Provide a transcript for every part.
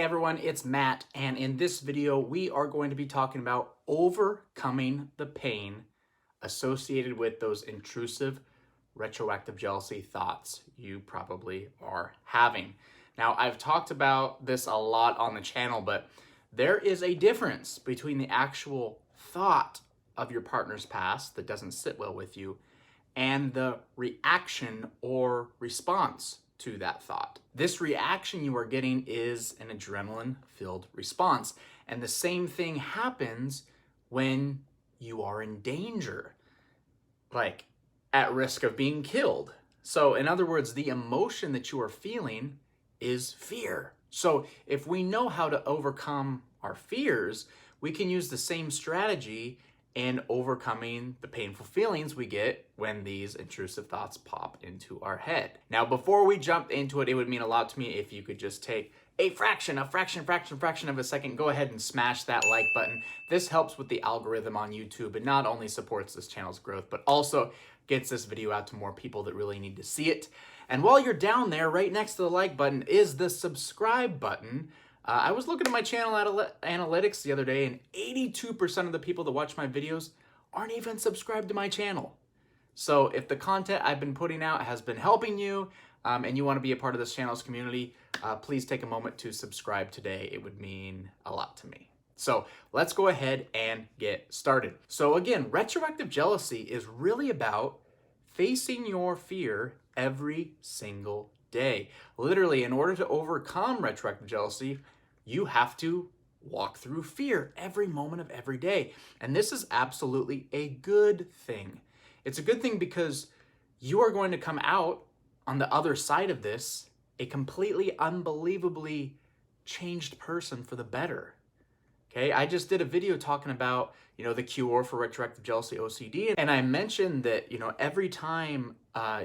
Hey everyone, it's Matt, and in this video, we are going to be talking about overcoming the pain associated with those intrusive, retroactive jealousy thoughts you probably are having. Now, I've talked about this a lot on the channel, but there is a difference between the actual thought of your partner's past that doesn't sit well with you and the reaction or response to that thought. This reaction you are getting is an adrenaline-filled response. And the same thing happens when you are in danger, like at risk of being killed. So in other words, the emotion that you are feeling is fear. So if we know how to overcome our fears, we can use the same strategy in overcoming the painful feelings we get when these intrusive thoughts pop into our head. Now, before we jump into it, it would mean a lot to me if you could just take a fraction of a second, go ahead and smash that like button. This helps with the algorithm on YouTube and not only supports this channel's growth, but also gets this video out to more people that really need to see it. And while you're down there, right next to the like button is the subscribe button. I was looking at my channel analytics the other day, and 82% of the people that watch my videos aren't even subscribed to my channel. So if the content I've been putting out has been helping you, and you want to be a part of this channel's community, please take a moment to subscribe today. It would mean a lot to me. So let's go ahead and get started. So again, retroactive jealousy is really about facing your fear every single day. Literally, in order to overcome retroactive jealousy, you have to walk through fear every moment of every day. And this is absolutely a good thing. It's a good thing because you are going to come out on the other side of this a completely unbelievably changed person for the better. Okay, I just did a video talking about, the cure for retroactive jealousy OCD. And I mentioned that, every time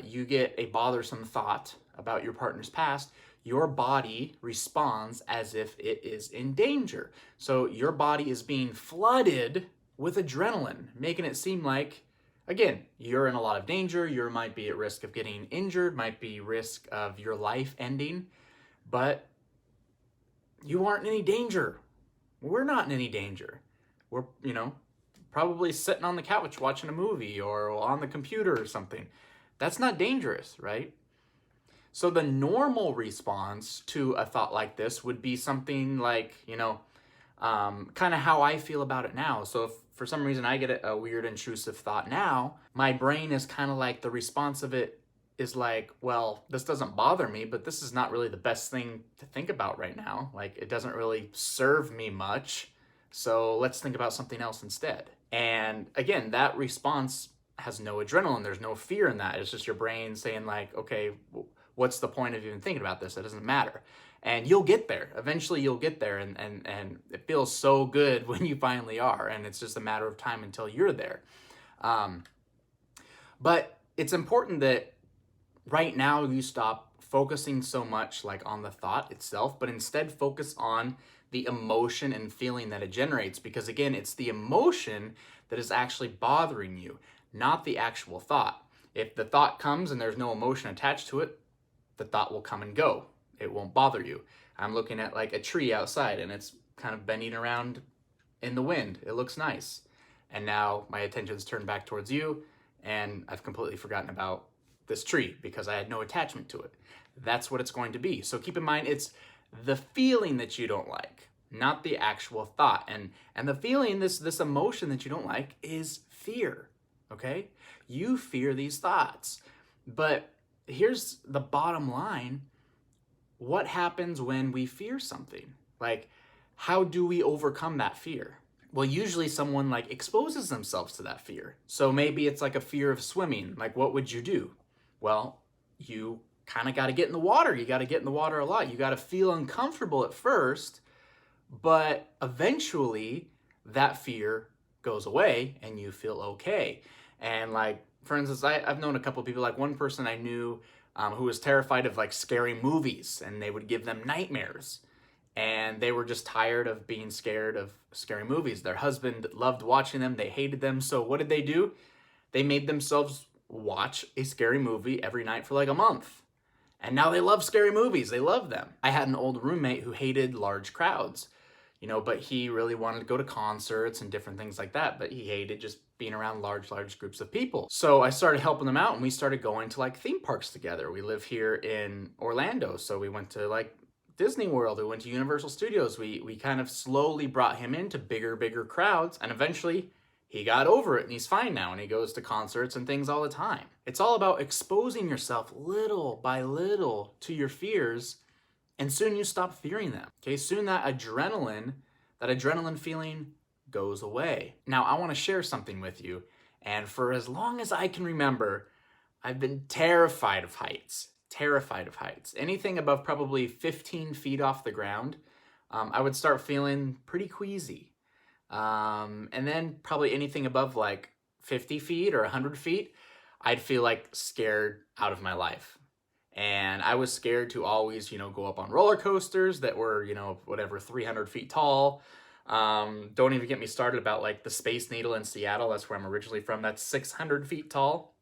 you get a bothersome thought about your partner's past, your body responds as if it is in danger. So your body is being flooded with adrenaline, making it seem like, again, you're in a lot of danger. You might be at risk of getting injured, might be risk of your life ending, but you aren't in any danger. We're not in any danger. We're, probably sitting on the couch watching a movie or on the computer or something. That's not dangerous, right? So the normal response to a thought like this would be something like, kind of how I feel about it now. So if for some reason I get a weird intrusive thought now, my brain is kind of like, the response of it is like, well, this doesn't bother me, but this is not really the best thing to think about right now. Like, it doesn't really serve me much. So let's think about something else instead. And again, that response has no adrenaline. There's no fear in that. It's just your brain saying like, okay, what's the point of even thinking about this? It doesn't matter. And you'll get there. Eventually you'll get there. And it feels so good when you finally are. And it's just a matter of time until you're there. But it's important that right now you stop focusing so much like on the thought itself, but instead focus on the emotion and feeling that it generates. Because again, it's the emotion that is actually bothering you, not the actual thought. If the thought comes and there's no emotion attached to it, the thought will come and go. It won't bother you. I'm looking at like a tree outside and it's kind of bending around in the wind. It looks nice. And now my attention's turned back towards you and I've completely forgotten about this tree because I had no attachment to it. That's what it's going to be. So keep in mind, it's the feeling that you don't like, not the actual thought. And the feeling, this emotion that you don't like is fear, okay? You fear these thoughts. But here's the bottom line. What happens when we fear something? Like, how do we overcome that fear? Well, usually someone like exposes themselves to that fear. So maybe it's like a fear of swimming. Like, what would you do? Well, you kind of got to get in the water. You got to get in the water a lot. You got to feel uncomfortable at first, but eventually that fear goes away and you feel okay. And like, for instance, I've known a couple of people, like one person I knew who was terrified of like scary movies, and they would give them nightmares. And they were just tired of being scared of scary movies. Their husband loved watching them. They hated them. So what did they do? They made themselves watch a scary movie every night for like a month. And now they love scary movies. They love them. I had an old roommate who hated large crowds, you know, but he really wanted to go to concerts and different things like that, but he hated just being around large groups of people. So I started helping them out, and we started going to like theme parks together. We live here in Orlando, so we went to like Disney World, we went to Universal Studios. We kind of slowly brought him into bigger crowds, and eventually he got over it and he's fine now, and he goes to concerts and things all the time. It's all about exposing yourself little by little to your fears, and soon you stop fearing them. Okay, soon that adrenaline feeling goes away. Now, I want to share something with you, and for as long as I can remember, I've been terrified of heights. Anything above probably 15 feet off the ground, I would start feeling pretty queasy. And then probably anything above like 50 feet or 100 feet, I'd feel like scared out of my life. And I was scared to always, you know, go up on roller coasters that were, you know, whatever, 300 feet tall. Don't even get me started about like the Space Needle in Seattle. That's where I'm originally from. That's 600 feet tall.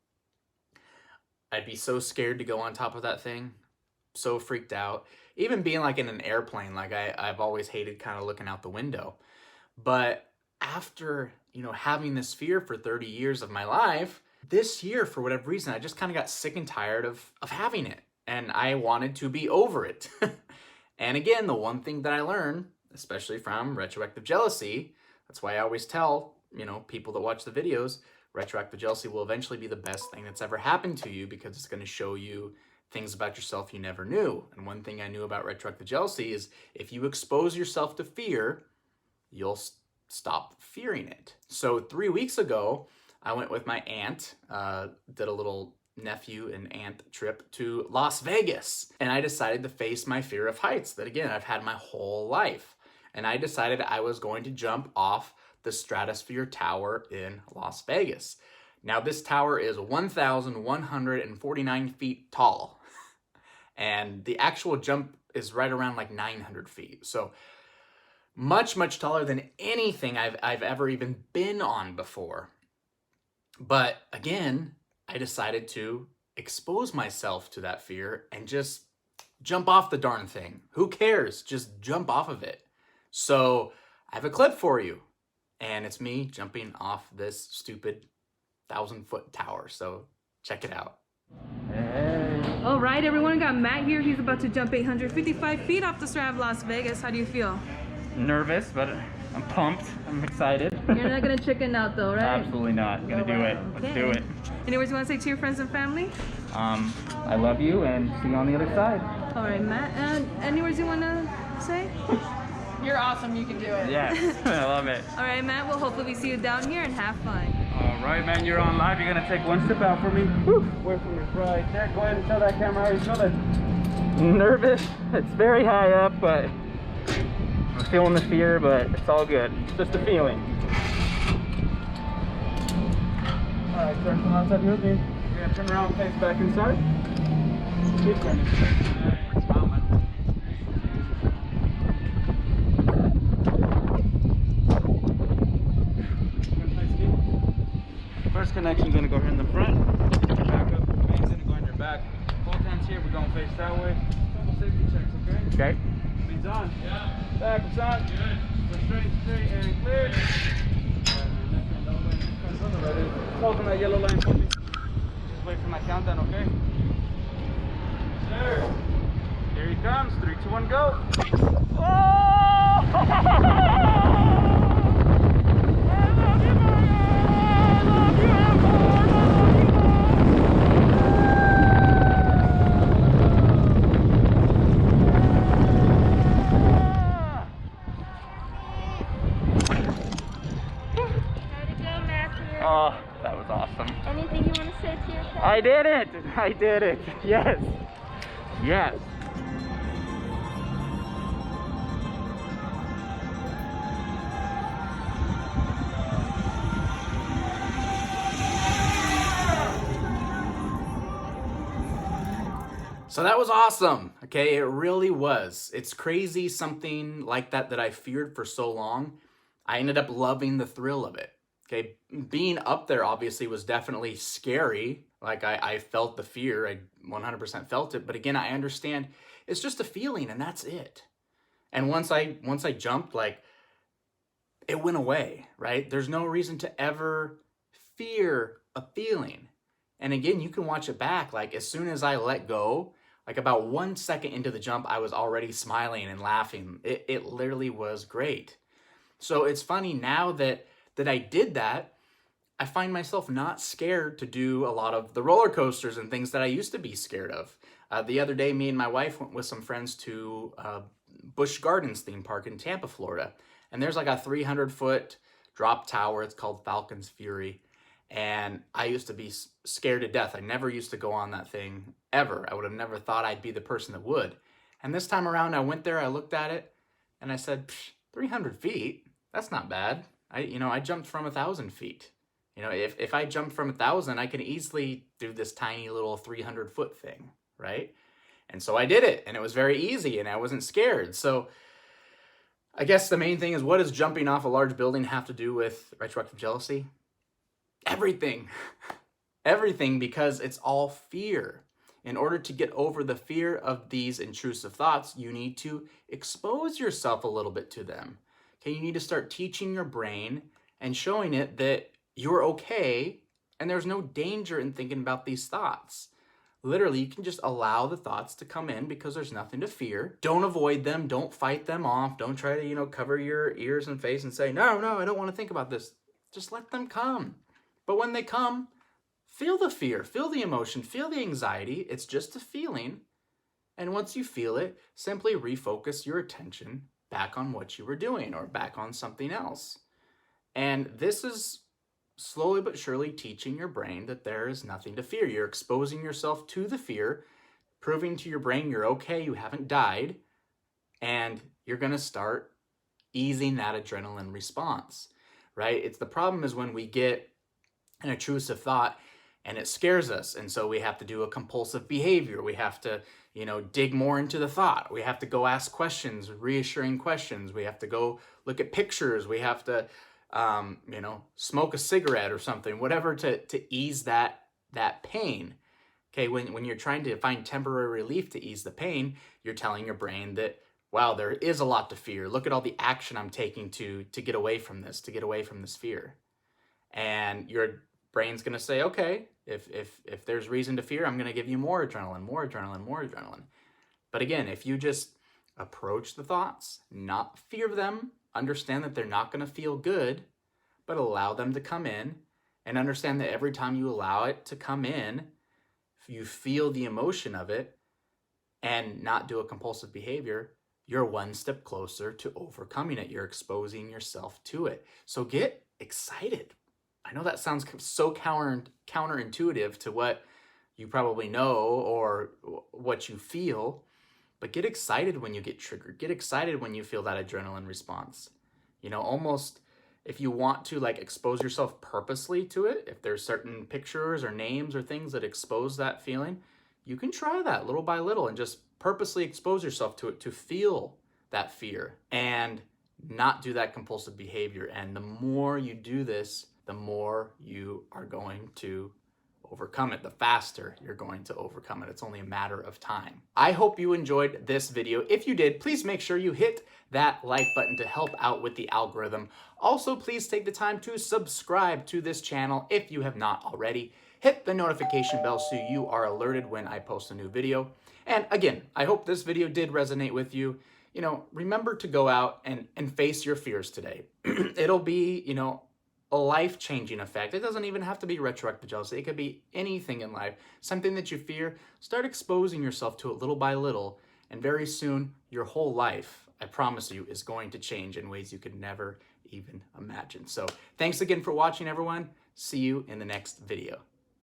I'd be so scared to go on top of that thing. So freaked out. Even being like in an airplane, like I've always hated kind of looking out the window. But after, you know, having this fear for 30 years of my life, this year, for whatever reason, I just kind of got sick and tired of having it. And I wanted to be over it. And again, the one thing that I learned, especially from Retroactive Jealousy, that's why I always tell, you know, people that watch the videos, Retroactive Jealousy will eventually be the best thing that's ever happened to you, because it's going to show you things about yourself you never knew. And one thing I knew about Retroactive Jealousy is if you expose yourself to fear, you'll stop fearing it. So 3 weeks ago, I went with my aunt, did a little nephew and aunt trip to Las Vegas. And I decided to face my fear of heights that, again, I've had my whole life. And I decided I was going to jump off the Stratosphere Tower in Las Vegas. Now, this tower is 1,149 feet tall. And the actual jump is right around like 900 feet. So much taller than anything I've ever even been on before. But again, I decided to expose myself to that fear and just jump off the darn thing. Who cares? Just jump off of it. So I have a clip for you, and it's me jumping off this stupid 1,000-foot tower. So check it out. Hey. All right, everyone, got Matt here. He's about to jump 855 feet off the Strand of Las Vegas. How do you feel? Nervous, but I'm pumped. I'm excited. You're not gonna chicken out though, right? Absolutely not. Gonna do it. Okay. Let's do it. Any words you want to say to your friends and family? I love you, and see you on the other side. All right, Matt. And any words you want to say? You're awesome. You can do it. Yes, I love it. All right, Matt. Well, hopefully we see you down here and have fun. All right, man. You're on live. You're gonna take one step out for me. Woo. Wait for me right there. Go ahead and tell that camera how you feel. Nervous. It's very high up, but I'm feeling the fear, but it's all good. It's just a feeling. All right, sir. Come outside with me. You're gonna turn around, face back inside. Keep turning. Smile, man. First connection's gonna go here in the front. Back up. Main's gonna go in your back. Both hands here. We're gonna face that way. Couple safety checks, okay? Okay. Speed's on. Yeah. Back, it's on. Good. Go straight, and clear. Hold on that yellow line for me. Just wait for my countdown, okay? Sure. Here he comes. 3, 2, 1, go. Oh! Oh, that was awesome. Anything you want to say to your friends? I did it! I did it! Yes! Yes! So that was awesome. Okay, it really was. It's crazy, something like that I feared for so long. I ended up loving the thrill of it. Okay, being up there obviously was definitely scary. Like I felt the fear, I 100% felt it, but again, I understand it's just a feeling and that's it. And once I jumped, like it went away, right? There's no reason to ever fear a feeling. And again, you can watch it back. Like as soon as I let go, like about 1 second into the jump, I was already smiling and laughing. It literally was great. So it's funny now that I did that, I find myself not scared to do a lot of the roller coasters and things that I used to be scared of. The other day, me and my wife went with some friends to Busch Gardens theme park in Tampa, Florida. And there's like a 300-foot drop tower. It's called Falcon's Fury. And I used to be scared to death. I never used to go on that thing ever. I would have never thought I'd be the person that would. And this time around, I went there, I looked at it, and I said, 300 feet? That's not bad. I jumped from 1,000 feet. If I jumped from 1,000, I can easily do this tiny little 300-foot thing, right? And so I did it, and it was very easy, and I wasn't scared. So I guess the main thing is, what does jumping off a large building have to do with retroactive jealousy? Everything. Everything, because it's all fear. In order to get over the fear of these intrusive thoughts, you need to expose yourself a little bit to them. Okay, you need to start teaching your brain and showing it that you're okay and there's no danger in thinking about these thoughts. Literally, you can just allow the thoughts to come in because there's nothing to fear. Don't avoid them. Don't fight them off. Don't try to, cover your ears and face and say, no, I don't want to think about this. Just let them come. But when they come, feel the fear, feel the emotion, feel the anxiety. It's just a feeling. And once you feel it, simply refocus your attention back on what you were doing or back on something else. And this is slowly but surely teaching your brain that there is nothing to fear. You're exposing yourself to the fear, proving to your brain you're okay, you haven't died, and you're going to start easing that adrenaline response, right? The problem is when we get an intrusive thought and it scares us, and so we have to do a compulsive behavior. We have to, dig more into the thought. We have to go ask questions, reassuring questions. We have to go look at pictures. We have to smoke a cigarette or something, whatever to ease that pain. Okay, when you're trying to find temporary relief to ease the pain, you're telling your brain that, wow, there is a lot to fear. Look at all the action I'm taking to get away from this, to get away from this fear. And your brain's gonna say, okay, if there's reason to fear, I'm gonna give you more adrenaline, more adrenaline, more adrenaline. But again, if you just approach the thoughts, not fear them, understand that they're not going to feel good, but allow them to come in, and understand that every time you allow it to come in, you feel the emotion of it and not do a compulsive behavior, you're one step closer to overcoming it. You're exposing yourself to it. So get excited. I know that sounds so counterintuitive to what you probably know or what you feel, but get excited when you get triggered. Get excited when you feel that adrenaline response. Almost if you want to expose yourself purposely to it, if there's certain pictures or names or things that expose that feeling, you can try that little by little and just purposely expose yourself to it to feel that fear and not do that compulsive behavior. And the more you do this, the more you are going to overcome it, the faster you're going to overcome it. It's only a matter of time. I hope you enjoyed this video. If you did, please make sure you hit that like button to help out with the algorithm. Also, please take the time to subscribe to this channel if you have not already. Hit the notification bell so you are alerted when I post a new video. And again, I hope this video did resonate with you. Remember to go out and face your fears today. It'll be, a life-changing effect. It doesn't even have to be retroactive jealousy. It could be anything in life. Something that you fear, start exposing yourself to it little by little, and very soon, your whole life, I promise you, is going to change in ways you could never even imagine. So thanks again for watching, everyone. See you in the next video.